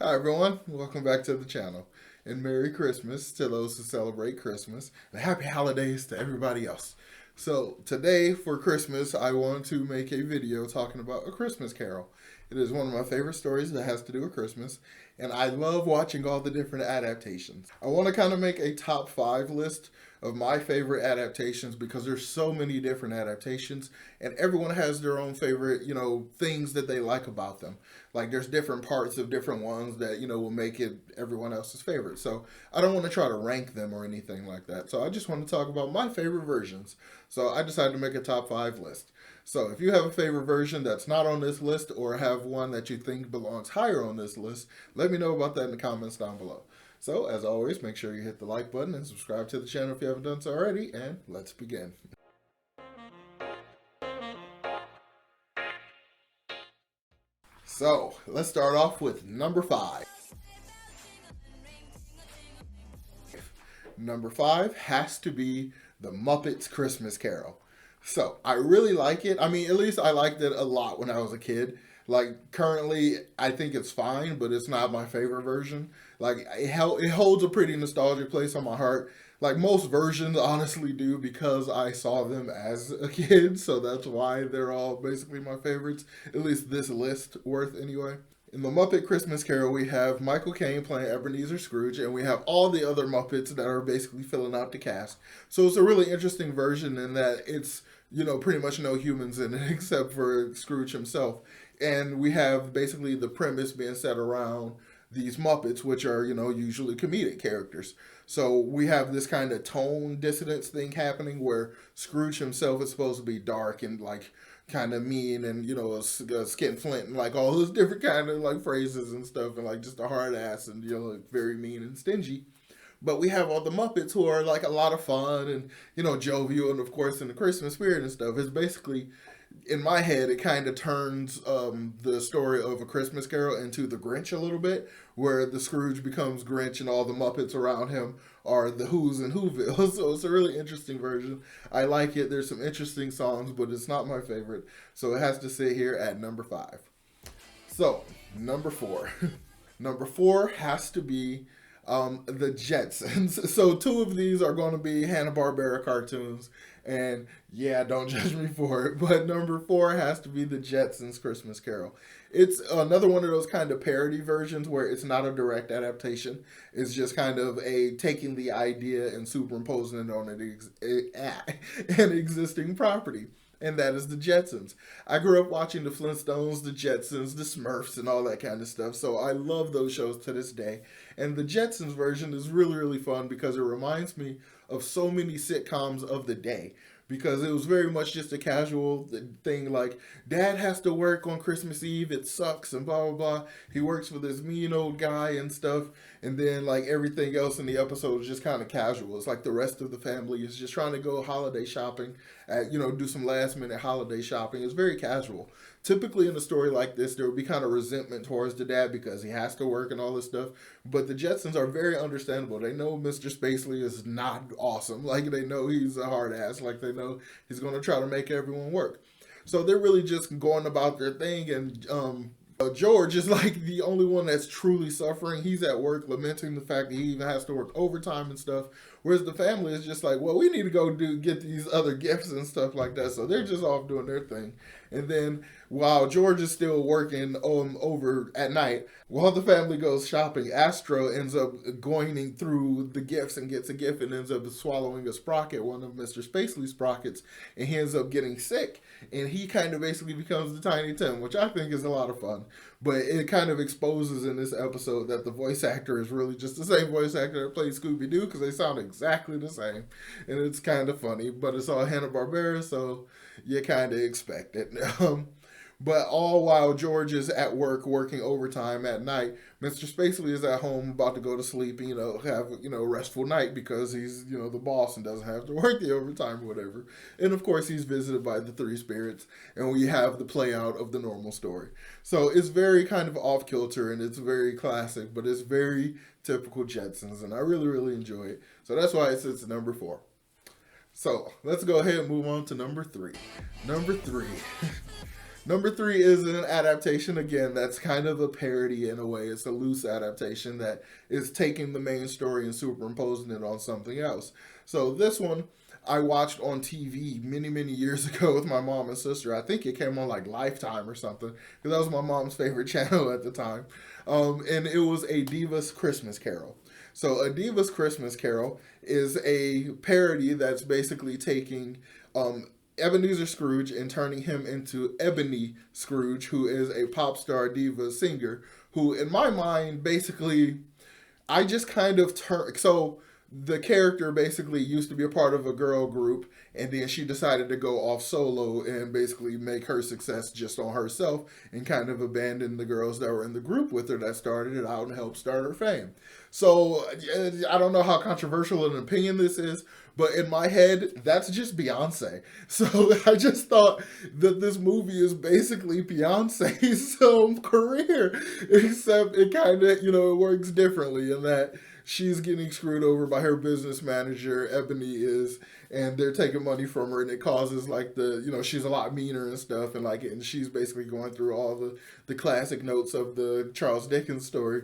Hi everyone, welcome back to the channel. And Merry Christmas to those who celebrate Christmas, and Happy Holidays to everybody else. So today for Christmas, I want to make a video talking about A Christmas Carol. It is one of my favorite stories that has to do with Christmas, and I love watching all the different adaptations. I want to kind of make a top 5 list of my favorite adaptations because there's so many different adaptations and everyone has their own favorite, things that they like about them. Like there's different parts of different ones that, will make it everyone else's favorite. So I don't want to try to rank them or anything like that. So I just want to talk about my favorite versions. So I decided to make a top 5 list. So if you have a favorite version that's not on this list or have one that you think belongs higher on this list, let me know about that in the comments down below. So, as always, make sure you hit the like button and subscribe to the channel if you haven't done so already, and let's begin. So, let's start off with number 5. Number 5 has to be The Muppets Christmas Carol. So, I really like it. I mean, at least I liked it a lot when I was a kid. Like, currently, I think it's fine, but it's not my favorite version. Like, it holds a pretty nostalgic place on my heart. Like, most versions honestly do because I saw them as a kid, so that's why they're all basically my favorites. At least this list worth anyway. In the Muppet Christmas Carol, we have Michael Caine playing Ebenezer Scrooge, and we have all the other Muppets that are basically filling out the cast. So it's a really interesting version in that it's, pretty much no humans in it except for Scrooge himself. And we have basically the premise being set around these Muppets, which are, usually comedic characters. So we have this kind of tone dissonance thing happening where Scrooge himself is supposed to be dark and like kind of mean and a skin flint and like all those different kind of like phrases and stuff and like just a hard ass and like very mean and stingy. But we have all the Muppets who are like a lot of fun and jovial and of course in the Christmas spirit and stuff. It's basically in my head, it kind of turns the story of A Christmas Carol into the Grinch a little bit, where the Scrooge becomes Grinch and all the Muppets around him are the Who's in Whoville. So it's a really interesting version. I like it. There's some interesting songs, but it's not my favorite. So it has to sit here at number 5. So, number 4. Number 4 has to be the Jetsons. So 2 of these are going to be Hanna-Barbera cartoons. And yeah, don't judge me for it. But number 4 has to be the Jetsons Christmas Carol. It's another one of those kind of parody versions where it's not a direct adaptation. It's just kind of a taking the idea and superimposing it on an existing property. And that is the Jetsons. I grew up watching the Flintstones, the Jetsons, the Smurfs, and all that kind of stuff. So I love those shows to this day. And the Jetsons version is really, really fun because it reminds me of so many sitcoms of the day. Because it was very much just a casual thing like, Dad has to work on Christmas Eve, it sucks, and blah, blah, blah. He works for this mean old guy and stuff. And then, like, everything else in the episode is just kind of casual. It's like the rest of the family is just trying to go holiday shopping, do some last minute holiday shopping. It's very casual. Typically, in a story like this, there would be kind of resentment towards the dad because he has to work and all this stuff. But the Jetsons are very understandable. They know Mr. Spacely is not awesome. Like, they know he's a hard ass. Like, they know he's going to try to make everyone work. So they're really just going about their thing. And George is like the only one that's truly suffering. He's at work lamenting the fact that he even has to work overtime and stuff. Whereas the family is just like, well, we need to go get these other gifts and stuff like that. So they're just off doing their thing. And then while George is still working over at night, while the family goes shopping, Astro ends up going through the gifts and gets a gift and ends up swallowing a sprocket, one of Mr. Spacely's sprockets, and he ends up getting sick. And he kind of basically becomes the Tiny Tim, which I think is a lot of fun. But it kind of exposes in this episode that the voice actor is really just the same voice actor that played Scooby-Doo because they sound exactly the same. And it's kind of funny, but it's all Hanna-Barbera, so you kind of expect it. But all while George is at work working overtime at night, Mr. Spacely is at home about to go to sleep and, have, a restful night because he's, the boss and doesn't have to work the overtime or whatever. And of course, he's visited by the 3 spirits and we have the play out of the normal story. So it's very kind of off kilter and it's very classic, but it's very typical Jetsons and I really, really enjoy it. So that's why it sits at number 4. So let's go ahead and move on to number 3. Number 3. Number three is an adaptation again. That's kind of a parody in a way. It's a loose adaptation that is taking the main story and superimposing it on something else. So this one I watched on TV many, many years ago with my mom and sister. I think it came on like Lifetime or something because that was my mom's favorite channel at the time. And it was A Diva's Christmas Carol. So A Diva's Christmas Carol is a parody that's basically taking Ebenezer Scrooge and turning him into Ebony Scrooge, who is a pop star diva singer, who in my mind basically I just kind of turn. So the character basically used to be a part of a girl group, and then she decided to go off solo and basically make her success just on herself, and kind of abandon the girls that were in the group with her that started it out and helped start her fame. So I don't know how controversial an opinion this is, but in my head, that's just Beyonce. So I just thought that this movie is basically Beyonce's career, except it kind of, it works differently in that she's getting screwed over by her business manager, Ebony is, and they're taking money from her, and it causes like she's a lot meaner and stuff, and she's basically going through all the classic notes of the Charles Dickens story.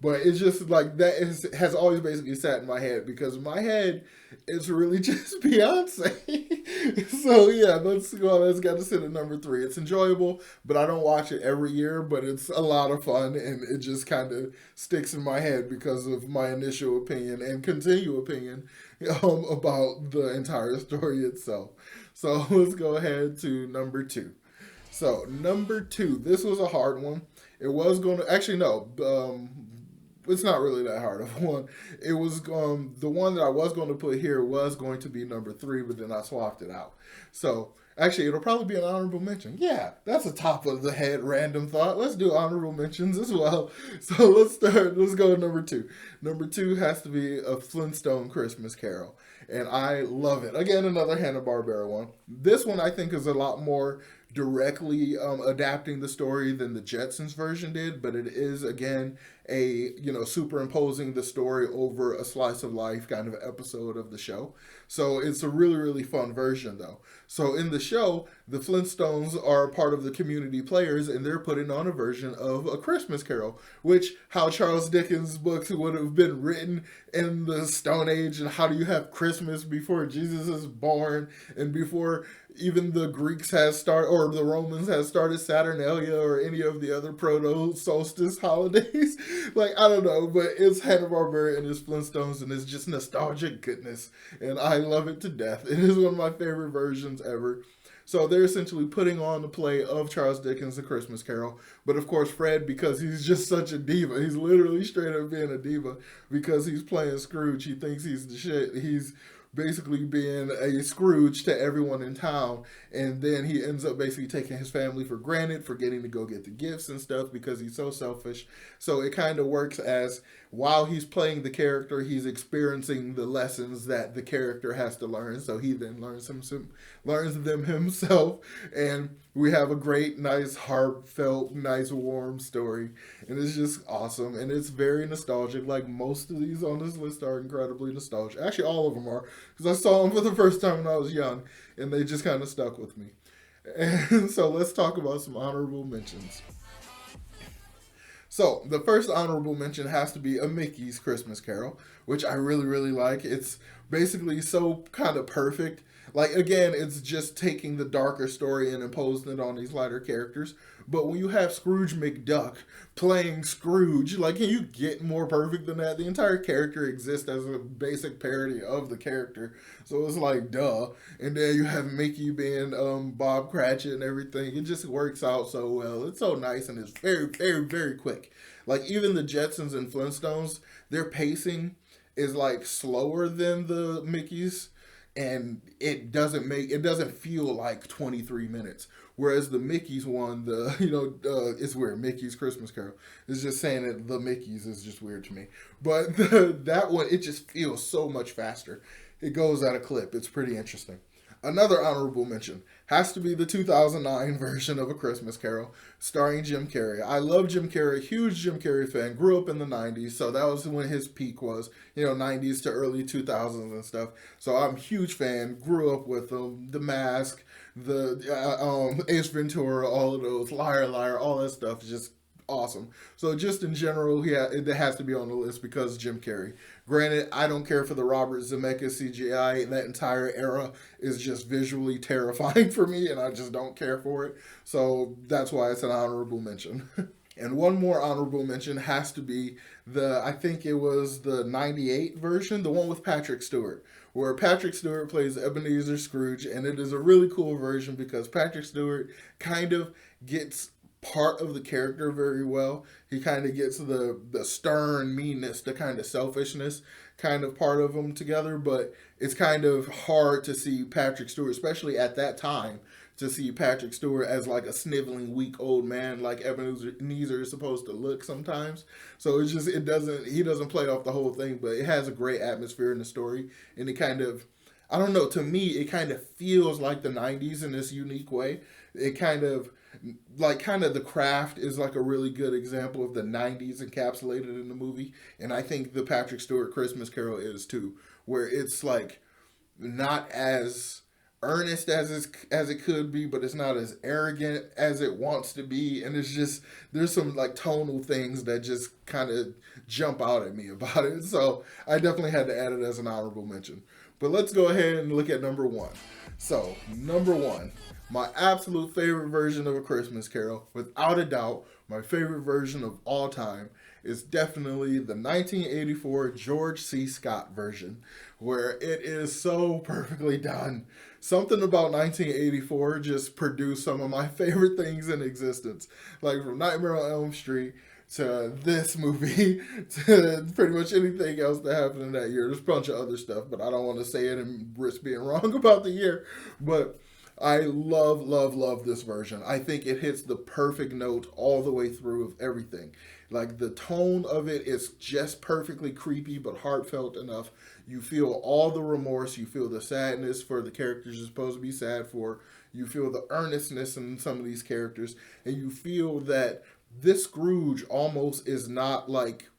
But it's just like that has always basically sat in my head because in my head it's really just Beyonce. So yeah, let's go. Let's got to sit at number three. It's enjoyable, but I don't watch it every year. But it's a lot of fun, and it just kind of sticks in my head because of my initial opinion and continued opinion about the entire story itself. So let's go ahead to number two. So number two, this was a hard one. It was going to actually no. It's not really that hard of one. It was the one that I was going to put here was going to be number three, but then I swapped it out. So actually, it'll probably be an honorable mention. Yeah, that's a top of the head random thought. Let's do honorable mentions as well. So let's start. Let's go to number two. Number two has to be a Flintstone Christmas Carol, and I love it. Again, another Hanna-Barbera one. This one I think is a lot more directly adapting the story than the Jetsons version did, but it is again superimposing the story over a slice of life kind of episode of the show. So it's a really, really fun version though. So in the show, the Flintstones are part of the community players, and they're putting on a version of A Christmas Carol, which how Charles Dickens' books would have been written in the Stone Age, and how do you have Christmas before Jesus is born and before even the Greeks has started, or the Romans has started Saturnalia or any of the other proto-solstice holidays. Like, I don't know, but it's Hanna-Barbera and it's Flintstones, and it's just nostalgic goodness, and I love it to death. It is one of my favorite versions ever. So they're essentially putting on the play of Charles Dickens' A Christmas Carol. But of course, Fred, because he's just such a diva, he's literally straight up being a diva because he's playing Scrooge. He thinks he's the shit. He's basically being a Scrooge to everyone in town, and then he ends up basically taking his family for granted, forgetting to go get the gifts and stuff because he's so selfish. So it kind of works as while he's playing the character, he's experiencing the lessons that the character has to learn. So he then learns them himself, and we have a great, nice, heartfelt, nice, warm story, and it's just awesome, and it's very nostalgic. Like most of these on this list are incredibly nostalgic. Actually, all of them are, because I saw them for the first time when I was young, and they just kind of stuck with me. And so let's talk about some honorable mentions. So the first honorable mention has to be A Mickey's Christmas Carol, which I really, really like. It's basically so kind of perfect. Like, again, it's just taking the darker story and imposing it on these lighter characters. But when you have Scrooge McDuck playing Scrooge, like, can you get more perfect than that? The entire character exists as a basic parody of the character. So it's like, duh. And then you have Mickey being Bob Cratchit and everything. It just works out so well. It's so nice, and it's very, very, very quick. Like, even the Jetsons and Flintstones, their pacing is, like, slower than the Mickey's. And it doesn't feel like 23 minutes. Whereas the Mickey's one, it's weird. Mickey's Christmas Carol. It's just saying that the Mickey's is just weird to me. But that one, it just feels so much faster. It goes at a clip. It's pretty interesting. Another honorable mention has to be the 2009 version of A Christmas Carol, starring Jim Carrey. I love Jim Carrey, huge Jim Carrey fan. Grew up in the 90s, so that was when his peak was, 90s to early 2000s and stuff. So I'm a huge fan. Grew up with him. The Mask, the Ace Ventura, all of those, Liar Liar, all that stuff is just awesome. So just in general, it has to be on the list because Jim Carrey. Granted, I don't care for the Robert Zemeckis CGI. That entire era is just visually terrifying for me, and I just don't care for it. So that's why it's an honorable mention. And one more honorable mention has to be I think it was the 98 version, the one with Patrick Stewart, where Patrick Stewart plays Ebenezer Scrooge, and it is a really cool version because Patrick Stewart kind of gets part of the character very well. He kind of gets the stern meanness, the kind of selfishness kind of part of him together, but it's kind of hard to see Patrick Stewart, especially at that time, to see Patrick Stewart as like a sniveling, weak old man like Ebenezer is supposed to look sometimes. So he doesn't play off the whole thing, but it has a great atmosphere in the story, and it kind of, I don't know, to me, it kind of feels like the 90s in this unique way. It kind of the craft is like a really good example of the 90s encapsulated in the movie. And I think the Patrick Stewart Christmas Carol is too, where it's like not as earnest as it could be, but it's not as arrogant as it wants to be. And it's just, there's some like tonal things that just kind of jump out at me about it. So I definitely had to add it as an honorable mention. But let's go ahead and look at number one. So, number one, my absolute favorite version of A Christmas Carol, without a doubt, my favorite version of all time, is definitely the 1984 George C. Scott version, where it is so perfectly done. Something about 1984 just produced some of my favorite things in existence, like from Nightmare on Elm Street to this movie to pretty much anything else that happened in that year. There's a bunch of other stuff, but I don't want to say it and risk being wrong about the year. But I love, love, love this version. I think it hits the perfect note all the way through of everything. Like the tone of it is just perfectly creepy but heartfelt enough. You feel all the remorse. You feel the sadness for the characters you're supposed to be sad for. You feel the earnestness in some of these characters. And you feel that this Scrooge almost is not like,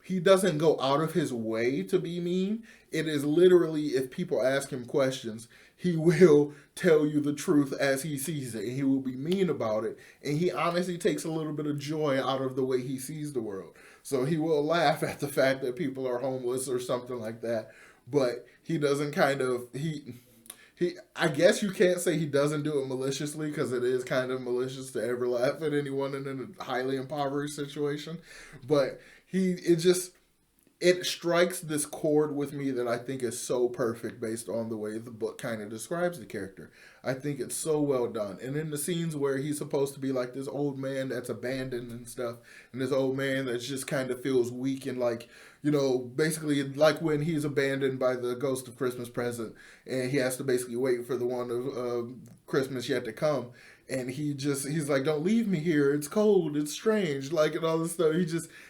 he doesn't go out of his way to be mean. It is literally, if people ask him questions, he will tell you the truth as he sees it, and he will be mean about it. And he honestly takes a little bit of joy out of the way he sees the world. So he will laugh at the fact that people are homeless or something like that. But he doesn't I guess you can't say he doesn't do it maliciously, because it is kind of malicious to ever laugh at anyone in a highly impoverished situation. But it strikes this chord with me that I think is so perfect based on the way the book kind of describes the character. I think it's so well done. And in the scenes where he's supposed to be like this old man that's abandoned and stuff, and this old man that just kind of feels weak and like, basically like when he's abandoned by the ghost of Christmas present, and he has to basically wait for the one of Christmas yet to come. And he's like, don't leave me here. It's cold. It's strange. Like, and all this stuff.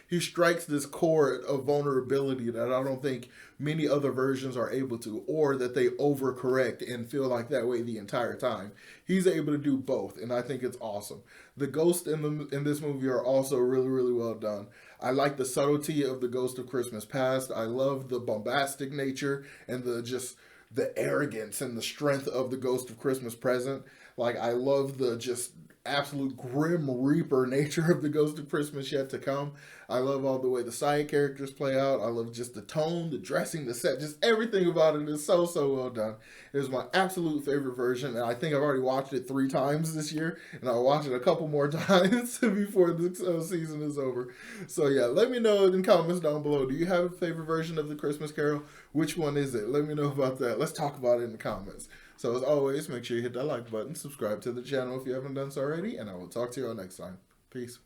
He strikes this chord of vulnerability that I don't think many other versions are able to, or that they overcorrect and feel like that way the entire time. He's able to do both, and I think it's awesome. The ghosts in this movie are also really, really well done. I like the subtlety of the Ghost of Christmas Past. I love the bombastic nature and the arrogance and the strength of the Ghost of Christmas Present. Like, I love the just absolute grim reaper nature of the Ghost of Christmas Yet to Come. I love all the way the side characters play out. I love just the tone, the dressing, the set, just everything about it is so, so well done. It was my absolute favorite version, and I think I've already watched it 3 times this year, and I'll watch it a couple more times before the season is over. So yeah, let me know in the comments down below. Do you have a favorite version of the Christmas Carol? Which one is it? Let me know about that. Let's talk about it in the comments. So as always, make sure you hit that like button, subscribe to the channel if you haven't done so already, and I will talk to you all next time. Peace.